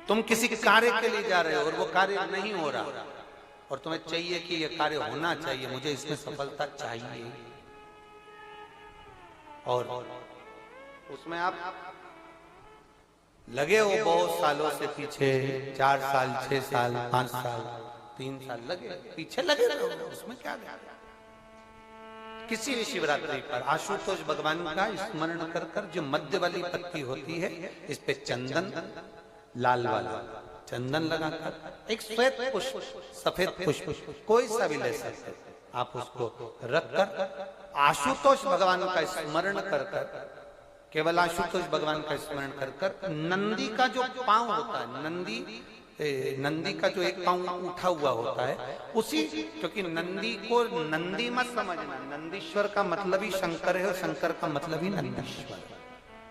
तुम किसी कार्य के लिए जा रहे हो और वो कार्य नहीं हो रहा और तुम्हें चाहिए कि ये कार्य होना चाहिए, मुझे इसमें सफलता चाहिए, और उसमें आप लगे हो बहुत सालों से पीछे, 4 साल 6 साल 5 साल 3 साल लगे पीछे लगे रहो, उसमें क्या है? किसी भी शिवरात्रि पर आशुतोष भगवान का स्मरण कर कर जो मध्य वाली पत्ती होती है, इस पे चंदन लाल वाला चंदन लगाकर एक श्वेत पुष्प सफेद पुष्प कोई सा भी ले सकते, आप उसको रखकर आशुतोष भगवान का स्मरण कर कर, केवल आशुतोष भगवान का स्मरण कर कर, नंदी का जो पांव होता है, नंदी का जो एक पांव उठा हुआ होता है उसी, क्योंकि नंदी को नंदी मत समझना, नंदीश्वर का मतलब ही शंकर है और शंकर का मतलब ही नंदीश्वर,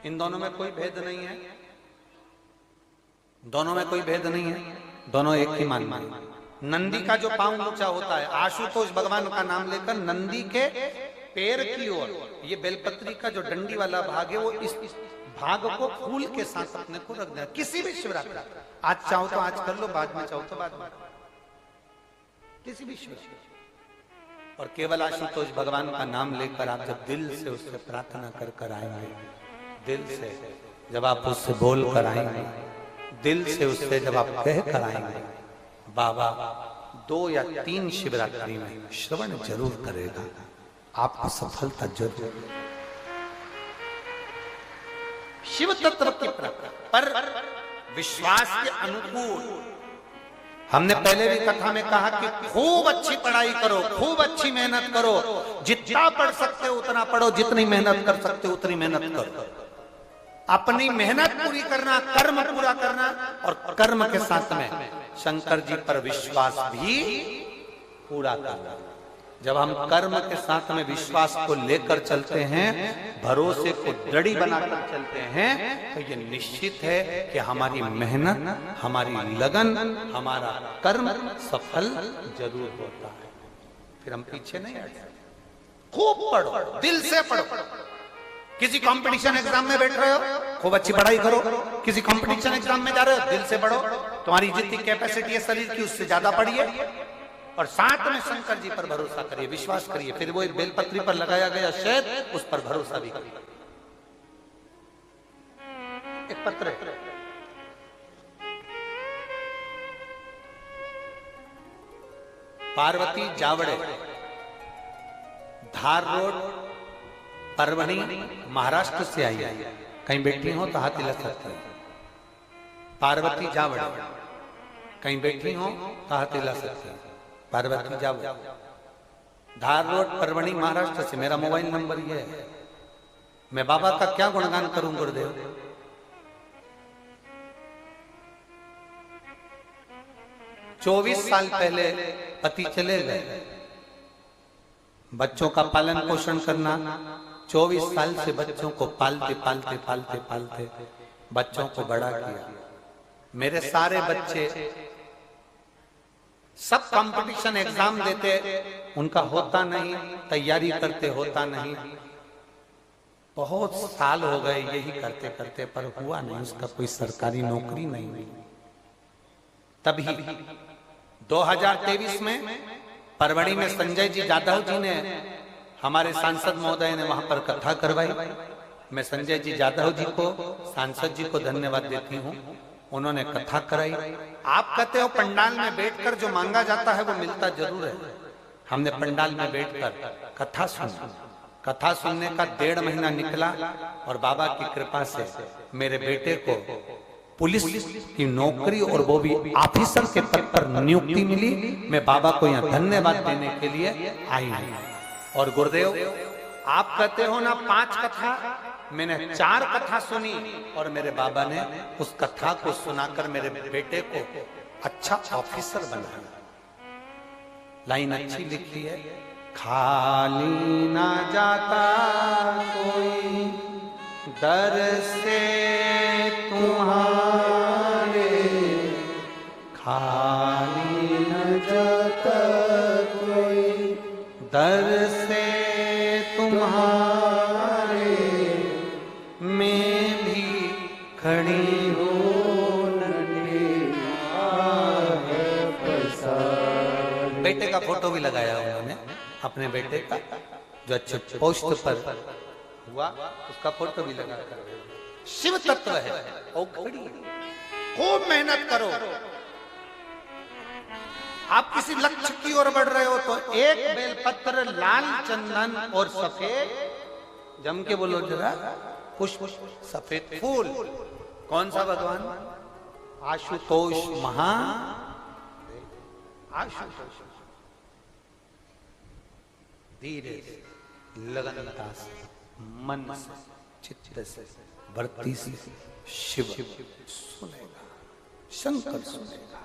इन दोनों में कोई भेद नहीं है, दोनों में कोई भेद नहीं है, दोनों एक ही मान माने। नंदी का जो पांव ऊंचा होता है, आशुतोष भगवान का नाम लेकर नंदी के पैर की ओर, ये बेलपत्री का जो डंडी वाला भाग है वो इस भाग को फूल के साथ अपने को रख देना। किसी भी शिवरात्रि, आज चाहो तो आज कर लो, बाद में चाहो तो बाद में, किसी भी शिवरात्रि, और केवल आशुतोष भगवान का नाम लेकर आप जब दिल से उससे प्रार्थना कर कर आएंगे, दिल से जब आप उससे बोल कर आएंगे, दिल से उससे जब आप कह कर आएंगे, बाबा 2 या 3 शिवरात्रि में श्रवण जरूर करेगा, आपको सफलता जरूर। शिव तत्व की पर विश्वास के अनुकूल, हमने पहले भी कथा में कहा कि खूब अच्छी पढ़ाई करो, खूब अच्छी मेहनत करो, जितना पढ़ सकते हो उतना पढ़ो, जितनी मेहनत कर सकते हो उतनी मेहनत करो, अपनी मेहनत पूरी करना, कर्म पूरा करना, और कर्म के साथ में शंकर जी पर विश्वास भी पूरा करना। जब हम कर्म के साथ में विश्वास को लेकर चलते हैं, भरोसे को दृढ़ बनाकर चलते हैं, तो ये निश्चित है कि हमारी मेहनत, हमारी लगन, हमारा कर्म सफल जरूर होता है, फिर हम पीछे नहीं हटते। खूब पढ़ो, दिल से पढ़ो, किसी कंपटीशन एग्जाम में बैठ रहे हो, खूब अच्छी पढ़ाई करो, किसी कंपटीशन एग्जाम में जा रहे हो, दिल से पढ़ो, तुम्हारी जितनी कैपेसिटी है शरीर की उससे ज्यादा पढ़िए, और साथ में शंकर जी पर भरोसा करिए, विश्वास करिए, फिर वो एक बेलपत्री पर लगाया गया शहद, उस पर भरोसा भी करिए। एक पत्र है, पार्वती जावड़े, धार रोड, परभणी, महाराष्ट्र से आई है, कहीं बैठी हो तो हाथ हिला सकते हैं। पार्वती जावड़े, कहीं बैठी हो तो हाथ हिला सकते हैं। पार्वती जावड़े, धार रोड, परभणी, महाराष्ट्र से, मेरा मोबाइल नंबर ये है। मैं बाबा का क्या गुणगान करूं गुरुदेव, 24 साल पहले पति चले गए, बच्चों का पालन पोषण करना, 24 साल से बच्चों को पालते पालते पालते पालते बच्चों को बड़ा किया। मेरे सारे बच्चे सब कंपटीशन एग्जाम देते, उनका होता नहीं, तैयारी करते होता नहीं, बहुत साल हो गए यही करते करते, पर हुआ नहीं, उसका कोई सरकारी नौकरी नहीं हुई। तभी 2023 में परभणी में संजय जी जाधव जी ने, हमारे सांसद महोदय ने वहां पर कथा करवाई। मैं संजय जी जाधव जी को, सांसद जी को धन्यवाद देती हूँ, उन्होंने कथा कराई। आप कहते हो पंडाल में बैठकर जो मांगा जाता है वो मिलता जरूर है। हमने पंडाल में बैठकर कथा सुनी, कथा सुनने का 1.5 महीना निकला, और बाबा की कृपा से मेरे बेटे को पुलिस की नौकरी, और वो भी ऑफिसर के पद पर नियुक्ति मिली। मैं बाबा को यहाँ धन्यवाद देने के लिए आई हूँ। और गुरुदेव, आप कहते हो ना 5 कथा, मैंने 4 कथा सुनी, और मेरे बाबा ने उस कथा को सुनाकर मेरे बेटे को अच्छा ऑफिसर बनाया। लाइन अच्छी लिखी है, खाली ना जाता कोई दर से तुम्हारे, खाली न जाता कोई दर से तुम्हारे, मैं भी खड़ी हूँ नन्हे बेटे का फोटो भी लगाया उन्होंने, अपने बेटे का जो अच्छे पोस्ट पर हुआ उसका फोटो भी लगा कर। शिव तत्व है और खड़ी है। खूब मेहनत करो। आप किसी लक्ष्य की ओर बढ़ रहे हो तो एक बेलपत्र, लाल चंदन और सफेद, जम के बोलो जरा, पुष्प, सफेद फूल। कौन सा भगवान? आशुतोष महा आशुतोष। धीरे लगनता से, मन से, चित्त से, भक्ति से शिव सुनेगा, शंकर सुनेगा।